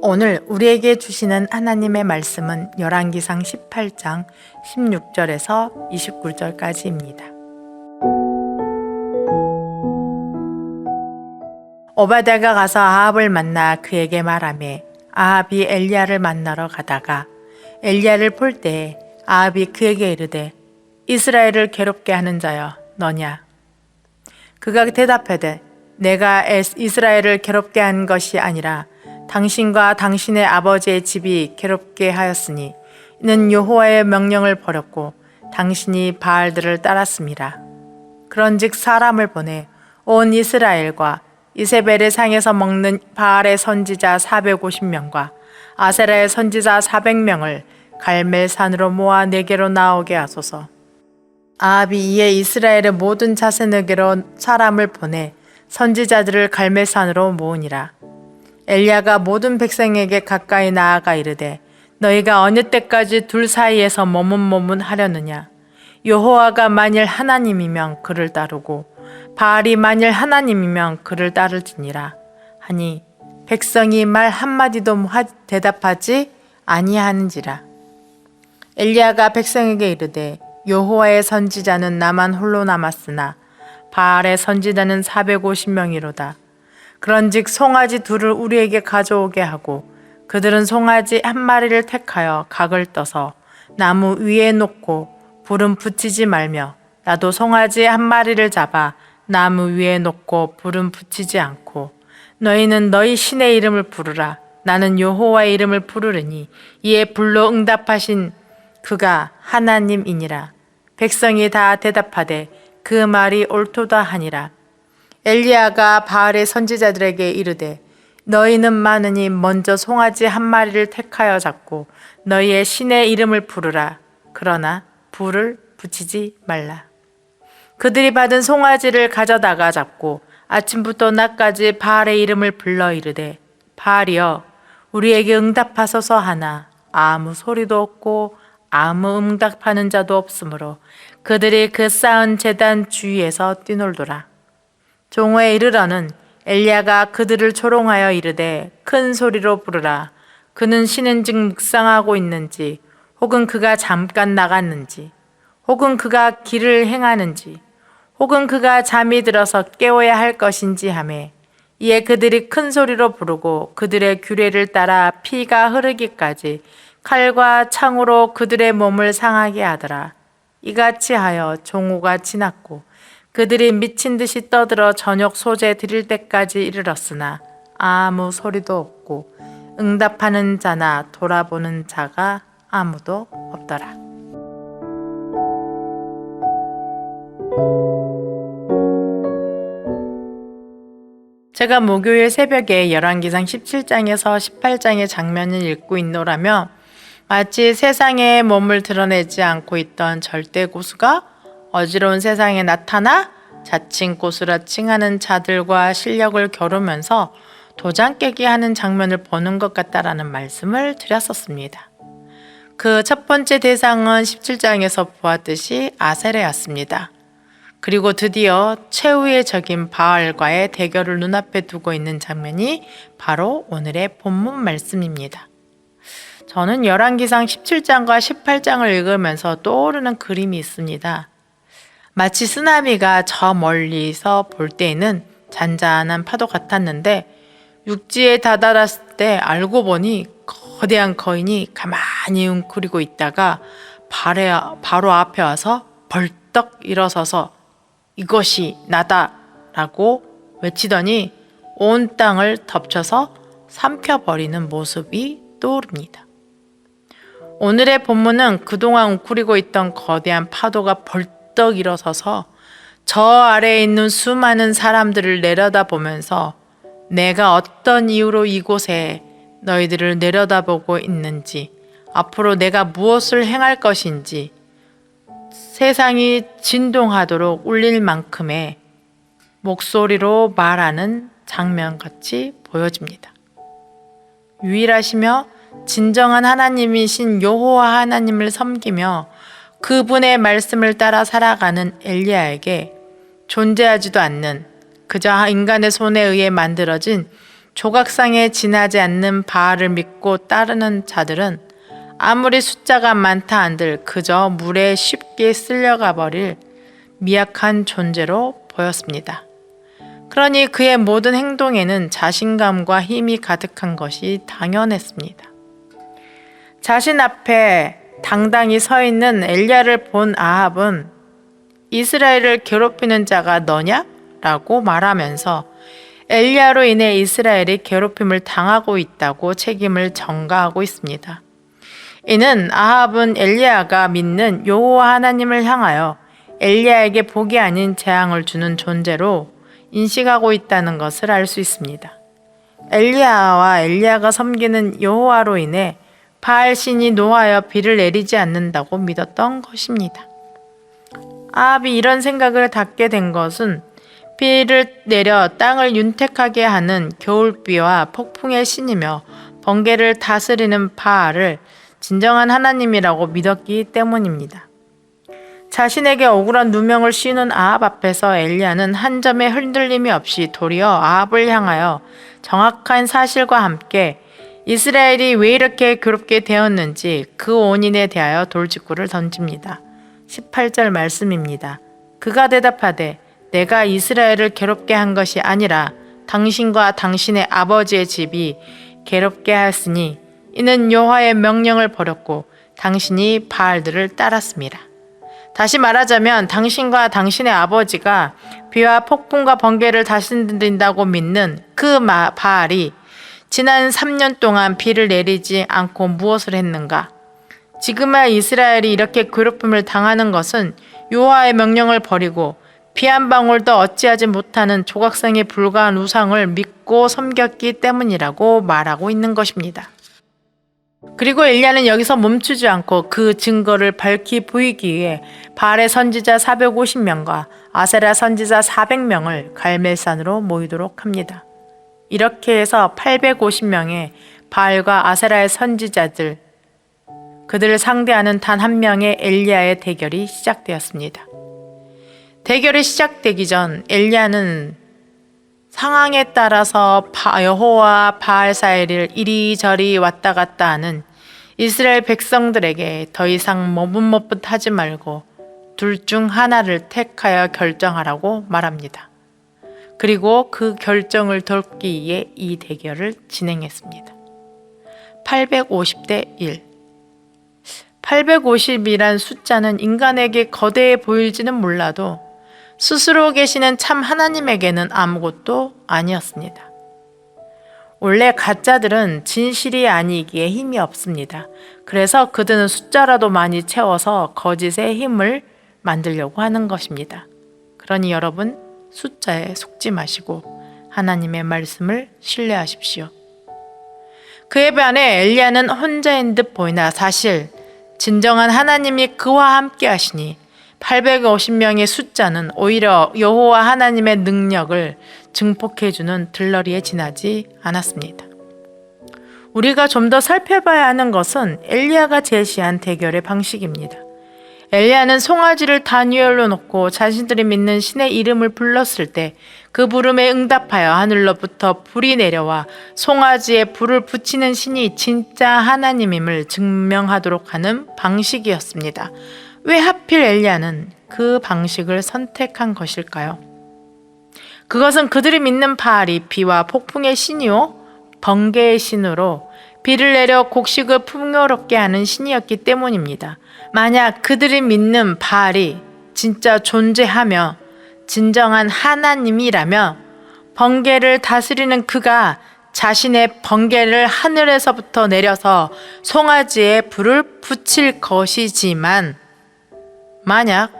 오늘 우리에게 주시는 하나님의 말씀은 열왕기상 18장 16절에서 29절까지입니다. 오바댜가 가서 아합을 만나 그에게 말하매 아합이 엘리야를 만나러 가다가 엘리야를 볼 때에 아합이 그에게 이르되 이스라엘을 괴롭게 하는 자여 너냐? 그가 대답하되 내가 이스라엘을 괴롭게 한 것이 아니라 당신과 당신의 아버지의 집이 괴롭게 하였으니 이는 여호와의 명령을 버렸고 당신이 바알들을 따랐습니다. 그런즉 사람을 보내 온 이스라엘과 이세벨의 상에서 먹는 바알의 선지자 450명과 아세라의 선지자 400명을 갈멜산으로 모아 내게로 나오게 하소서. 아합이 이에 이스라엘의 모든 자손에게로 사람을 보내 선지자들을 갈멜산으로 모으니라. 엘리야가 모든 백성에게 가까이 나아가 이르되 너희가 어느 때까지 둘 사이에서 머문머문하려느냐? 여호와가 만일 하나님이면 그를 따르고 바알이 만일 하나님이면 그를 따를지니라 하니 백성이 말 한마디도 대답하지 아니하는지라. 엘리야가 백성에게 이르되 여호와의 선지자는 나만 홀로 남았으나 바알의 선지자는 450명이로다. 그런즉 송아지 둘을 우리에게 가져오게 하고 그들은 송아지 한 마리를 택하여 각을 떠서 나무 위에 놓고 불은 붙이지 말며 나도 송아지 한 마리를 잡아 나무 위에 놓고 불은 붙이지 않고 너희는 너희 신의 이름을 부르라. 나는 여호와의 이름을 부르리니 이에 불로 응답하신 그가 하나님이니라. 백성이 다 대답하되 그 말이 옳도다 하니라. 엘리야가 바알의 선지자들에게 이르되 너희는 많으니 먼저 송아지 한 마리를 택하여 잡고 너희의 신의 이름을 부르라. 그러나 불을 붙이지 말라. 그들이 받은 송아지를 가져다가 잡고 아침부터 낮까지 바알의 이름을 불러 이르되 바알이여 우리에게 응답하소서 하나 아무 소리도 없고 아무 응답하는 자도 없으므로 그들이 그 쌓은 제단 주위에서 뛰놀더라. 종호에 이르러는 엘리야가 그들을 조롱하여 이르되 큰 소리로 부르라. 그는 쉬는즉 묵상하고 있는지 혹은 그가 잠깐 나갔는지 혹은 그가 길을 행하는지 혹은 그가 잠이 들어서 깨워야 할 것인지 하매 이에 그들이 큰 소리로 부르고 그들의 규례를 따라 피가 흐르기까지 칼과 창으로 그들의 몸을 상하게 하더라. 이같이 하여 종호가 지났고 그들이 미친 듯이 떠들어 저녁 소재 드릴 때까지 이르렀으나 아무 소리도 없고 응답하는 자나 돌아보는 자가 아무도 없더라. 제가 목요일 새벽에 열왕기상 17장에서 18장의 장면을 읽고 있노라며 마치 세상에 몸을 드러내지 않고 있던 절대 고수가 어지러운 세상에 나타나 자칭 고수라 칭하는 자들과 실력을 겨루면서 도장 깨기 하는 장면을 보는 것 같다라는 말씀을 드렸었습니다. 그 첫 번째 대상은 17장에서 보았듯이 아세라였습니다. 그리고 드디어 최후의 적인 바알과의 대결을 눈앞에 두고 있는 장면이 바로 오늘의 본문 말씀입니다. 저는 열왕기상 17장과 18장을 읽으면서 떠오르는 그림이 있습니다. 마치 쓰나미가 저 멀리서 볼 때에는 잔잔한 파도 같았는데 육지에 다다랐을 때 알고 보니 거대한 거인이 가만히 웅크리고 있다가 바로 앞에 와서 벌떡 일어서서 이것이 나다 라고 외치더니 온 땅을 덮쳐서 삼켜버리는 모습이 떠오릅니다. 오늘의 본문은 그동안 웅크리고 있던 거대한 파도가 벌떡 일어서서 저 아래에 있는 수많은 사람들을 내려다보면서 내가 어떤 이유로 이곳에 너희들을 내려다보고 있는지 앞으로 내가 무엇을 행할 것인지 세상이 진동하도록 울릴 만큼의 목소리로 말하는 장면같이 보여집니다. 유일하시며 진정한 하나님이신 여호와 하나님을 섬기며 그분의 말씀을 따라 살아가는 엘리야에게 존재하지도 않는 그저 인간의 손에 의해 만들어진 조각상에 지나지 않는 바알을 믿고 따르는 자들은 아무리 숫자가 많다 한들 그저 물에 쉽게 쓸려가 버릴 미약한 존재로 보였습니다. 그러니 그의 모든 행동에는 자신감과 힘이 가득한 것이 당연했습니다. 자신 앞에 당당히 서 있는 엘리야를 본 아합은 이스라엘을 괴롭히는 자가 너냐? 라고 말하면서 엘리야로 인해 이스라엘이 괴롭힘을 당하고 있다고 책임을 전가하고 있습니다. 이는 아합은 엘리야가 믿는 여호와 하나님을 향하여 엘리야에게 복이 아닌 재앙을 주는 존재로 인식하고 있다는 것을 알 수 있습니다. 엘리야와 엘리야가 섬기는 여호와로 인해 바알 신이 노하여 비를 내리지 않는다고 믿었던 것입니다. 아합이 이런 생각을 갖게 된 것은 비를 내려 땅을 윤택하게 하는 겨울비와 폭풍의 신이며 번개를 다스리는 바알을 진정한 하나님이라고 믿었기 때문입니다. 자신에게 억울한 누명을 씌우는 아합 앞에서 엘리야는 한 점의 흔들림이 없이 도리어 아합을 향하여 정확한 사실과 함께 이스라엘이 왜 이렇게 괴롭게 되었는지 그 원인에 대하여 돌직구를 던집니다. 18절 말씀입니다. 그가 대답하되 내가 이스라엘을 괴롭게 한 것이 아니라 당신과 당신의 아버지의 집이 괴롭게 하였으니 이는 여호와의 명령을 버렸고 당신이 바알들을 따랐습니다. 다시 말하자면 당신과 당신의 아버지가 비와 폭풍과 번개를 다스린다고 믿는 그 바알이 지난 3년 동안 비를 내리지 않고 무엇을 했는가? 지금의 이스라엘이 이렇게 괴롭힘을 당하는 것은 여호와의 명령을 버리고 비 한 방울도 어찌하지 못하는 조각상에 불과한 우상을 믿고 섬겼기 때문이라고 말하고 있는 것입니다. 그리고 엘리야는 여기서 멈추지 않고 그 증거를 밝히 보이기 위해 바알의 선지자 450명과 아세라 선지자 400명을 갈멜산으로 모이도록 합니다. 이렇게 해서 850명의 바알과 아세라의 선지자들, 그들을 상대하는 단 한 명의 엘리야의 대결이 시작되었습니다. 대결이 시작되기 전 엘리야는 상황에 따라서 여호와 바알 사이를 이리저리 왔다 갔다 하는 이스라엘 백성들에게 더 이상 머뭇머뭇하지 말고 둘 중 하나를 택하여 결정하라고 말합니다. 그리고 그 결정을 돕기 위해 이 대결을 진행했습니다. 850대 1. 850이란 숫자는 인간에게 거대해 보일지는 몰라도 스스로 계시는 참 하나님에게는 아무것도 아니었습니다. 원래 가짜들은 진실이 아니기에 힘이 없습니다. 그래서 그들은 숫자라도 많이 채워서 거짓의 힘을 만들려고 하는 것입니다. 그러니 여러분, 숫자에 속지 마시고 하나님의 말씀을 신뢰하십시오. 그에 반해 엘리야는 혼자인 듯 보이나 사실 진정한 하나님이 그와 함께 하시니 850명의 숫자는 오히려 여호와 하나님의 능력을 증폭해주는 들러리에 지나지 않았습니다. 우리가 좀 더 살펴봐야 하는 것은 엘리야가 제시한 대결의 방식입니다. 엘리야는 송아지를 단위열로 놓고 자신들이 믿는 신의 이름을 불렀을 때 그 부름에 응답하여 하늘로부터 불이 내려와 송아지에 불을 붙이는 신이 진짜 하나님임을 증명하도록 하는 방식이었습니다. 왜 하필 엘리야는 그 방식을 선택한 것일까요? 그것은 그들이 믿는 바알이 비와 폭풍의 신이요 번개의 신으로 비를 내려 곡식을 풍요롭게 하는 신이었기 때문입니다. 만약 그들이 믿는 바알이 진짜 존재하며 진정한 하나님이라며 번개를 다스리는 그가 자신의 번개를 하늘에서부터 내려서 송아지에 불을 붙일 것이지만 만약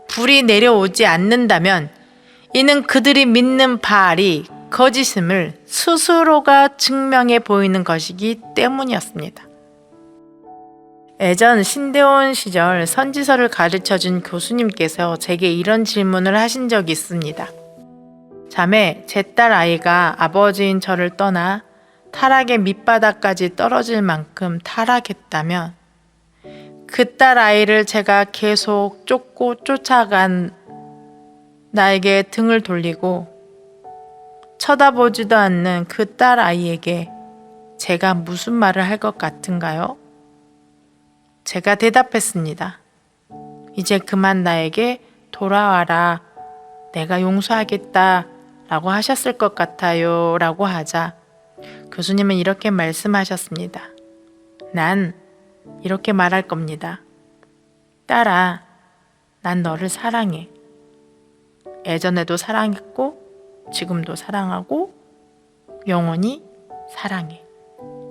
불이 내려오지 않는다면 이는 그들이 믿는 바알이 거짓임을 스스로가 증명해 보이는 것이기 때문이었습니다. 예전 신대원 시절 선지서를 가르쳐준 교수님께서 제게 이런 질문을 하신 적이 있습니다. 자매, 제 딸 아이가 아버지인 저를 떠나 타락의 밑바닥까지 떨어질 만큼 타락했다면 그 딸 아이를 제가 계속 쫓고 쫓아간 나에게 등을 돌리고 쳐다보지도 않는 그 딸 아이에게 제가 무슨 말을 할 것 같은가요? 제가 대답했습니다. 이제 그만 나에게 돌아와라. 내가 용서하겠다. 라고 하셨을 것 같아요. 라고 하자 교수님은 이렇게 말씀하셨습니다. 난 이렇게 말할 겁니다. 딸아, 난 너를 사랑해. 예전에도 사랑했고 지금도 사랑하고 영원히 사랑해.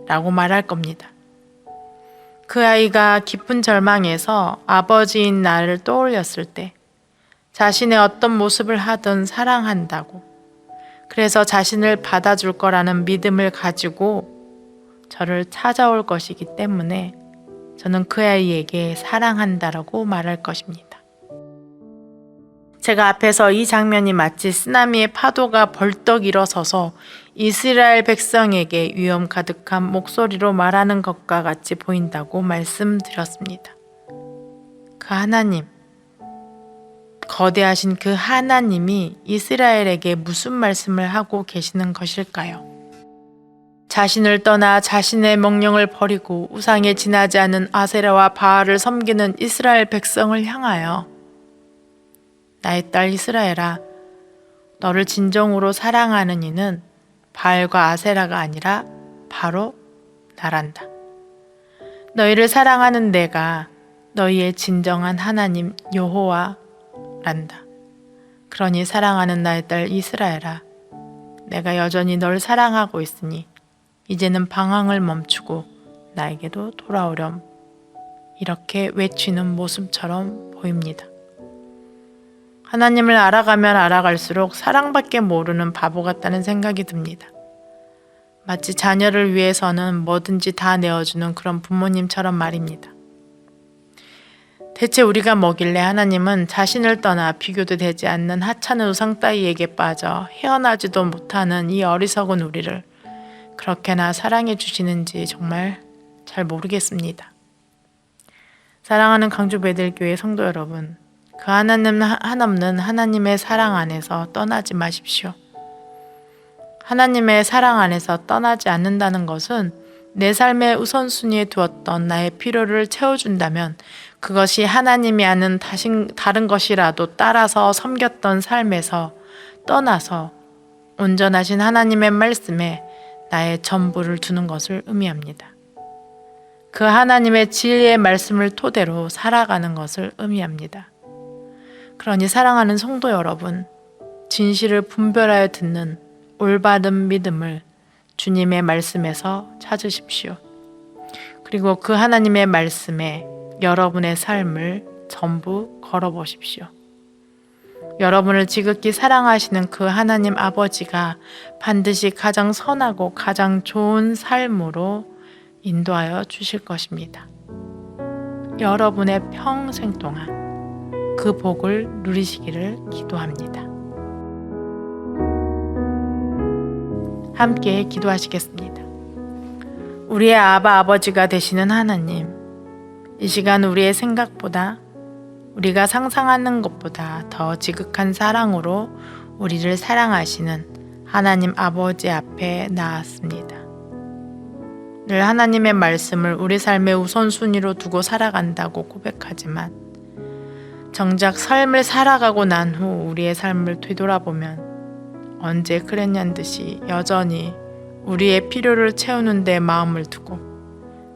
라고 말할 겁니다. 그 아이가 깊은 절망에서 아버지인 나를 떠올렸을 때 자신의 어떤 모습을 하든 사랑한다고, 그래서 자신을 받아줄 거라는 믿음을 가지고 저를 찾아올 것이기 때문에 저는 그 아이에게 사랑한다라고 말할 것입니다. 제가 앞에서 이 장면이 마치 쓰나미의 파도가 벌떡 일어서서 이스라엘 백성에게 위험 가득한 목소리로 말하는 것과 같이 보인다고 말씀드렸습니다. 그 하나님, 거대하신 그 하나님이 이스라엘에게 무슨 말씀을 하고 계시는 것일까요? 자신을 떠나 자신의 명령을 버리고 우상에 지나지 않은 아세라와 바알을 섬기는 이스라엘 백성을 향하여 나의 딸 이스라엘아, 너를 진정으로 사랑하는 이는 바알과 아세라가 아니라 바로 나란다. 너희를 사랑하는 내가 너희의 진정한 하나님 여호와란다. 그러니 사랑하는 나의 딸 이스라엘아, 내가 여전히 널 사랑하고 있으니 이제는 방황을 멈추고 나에게도 돌아오렴. 이렇게 외치는 모습처럼 보입니다. 하나님을 알아가면 알아갈수록 사랑밖에 모르는 바보 같다는 생각이 듭니다. 마치 자녀를 위해서는 뭐든지 다 내어주는 그런 부모님처럼 말입니다. 대체 우리가 뭐길래 하나님은 자신을 떠나 비교도 되지 않는 하찮은 우상 따위에게 빠져 헤어나지도 못하는 이 어리석은 우리를 그렇게나 사랑해 주시는지 정말 잘 모르겠습니다. 사랑하는 강주 베들교회 성도 여러분, 그 하나님 한없는 하나님의 사랑 안에서 떠나지 마십시오. 하나님의 사랑 안에서 떠나지 않는다는 것은 내 삶의 우선순위에 두었던 나의 필요를 채워준다면 그것이 하나님이 아는 다른 것이라도 따라서 섬겼던 삶에서 떠나서 온전하신 하나님의 말씀에 나의 전부를 두는 것을 의미합니다. 그 하나님의 진리의 말씀을 토대로 살아가는 것을 의미합니다. 그러니 사랑하는 성도 여러분, 진실을 분별하여 듣는 올바른 믿음을 주님의 말씀에서 찾으십시오. 그리고 그 하나님의 말씀에 여러분의 삶을 전부 걸어보십시오. 여러분을 지극히 사랑하시는 그 하나님 아버지가 반드시 가장 선하고 가장 좋은 삶으로 인도하여 주실 것입니다. 여러분의 평생 동안 그 복을 누리시기를 기도합니다. 함께 기도하시겠습니다. 우리의 아버지가 되시는 하나님, 이 시간 우리의 생각보다, 우리가 상상하는 것보다 더 지극한 사랑으로 우리를 사랑하시는 하나님 아버지 앞에 나았습니다. 늘 하나님의 말씀을 우리 삶의 우선순위로 두고 살아간다고 고백하지만 정작 삶을 살아가고 난 후 우리의 삶을 되돌아보면 언제 그랬냔 듯이 여전히 우리의 필요를 채우는 데 마음을 두고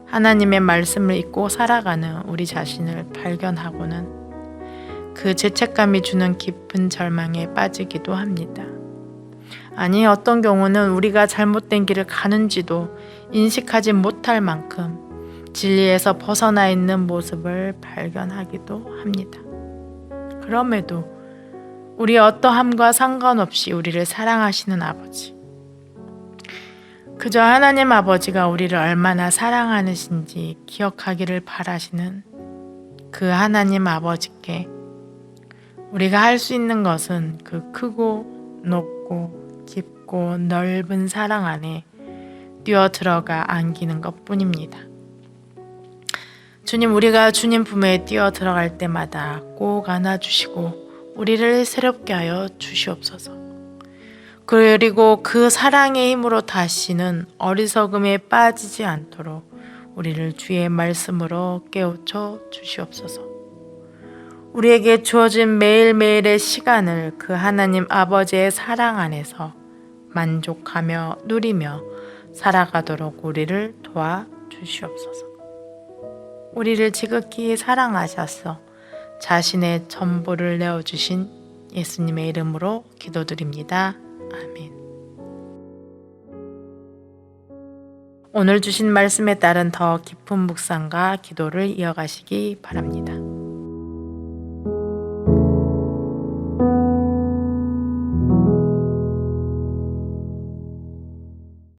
하나님의 말씀을 잊고 살아가는 우리 자신을 발견하고는 그 죄책감이 주는 깊은 절망에 빠지기도 합니다. 아니, 어떤 경우는 우리가 잘못된 길을 가는지도 인식하지 못할 만큼 진리에서 벗어나 있는 모습을 발견하기도 합니다. 그럼에도 우리 어떠함과 상관없이 우리를 사랑하시는 아버지, 그저 하나님 아버지가 우리를 얼마나 사랑하시는지 기억하기를 바라시는 그 하나님 아버지께 우리가 할 수 있는 것은 그 크고 높고 깊고 넓은 사랑 안에 뛰어 들어가 안기는 것뿐입니다. 주님, 우리가 주님 품에 뛰어 들어갈 때마다 꼭 안아주시고 우리를 새롭게 하여 주시옵소서. 그리고 그 사랑의 힘으로 다시는 어리석음에 빠지지 않도록 우리를 주의 말씀으로 깨우쳐 주시옵소서. 우리에게 주어진 매일매일의 시간을 그 하나님 아버지의 사랑 안에서 만족하며 누리며 살아가도록 우리를 도와주시옵소서. 우리를 지극히 사랑하셔서 자신의 전부를 내어주신 예수님의 이름으로 기도드립니다. 아멘. 오늘 주신 말씀에 따른 더 깊은 묵상과 기도를 이어가시기 바랍니다.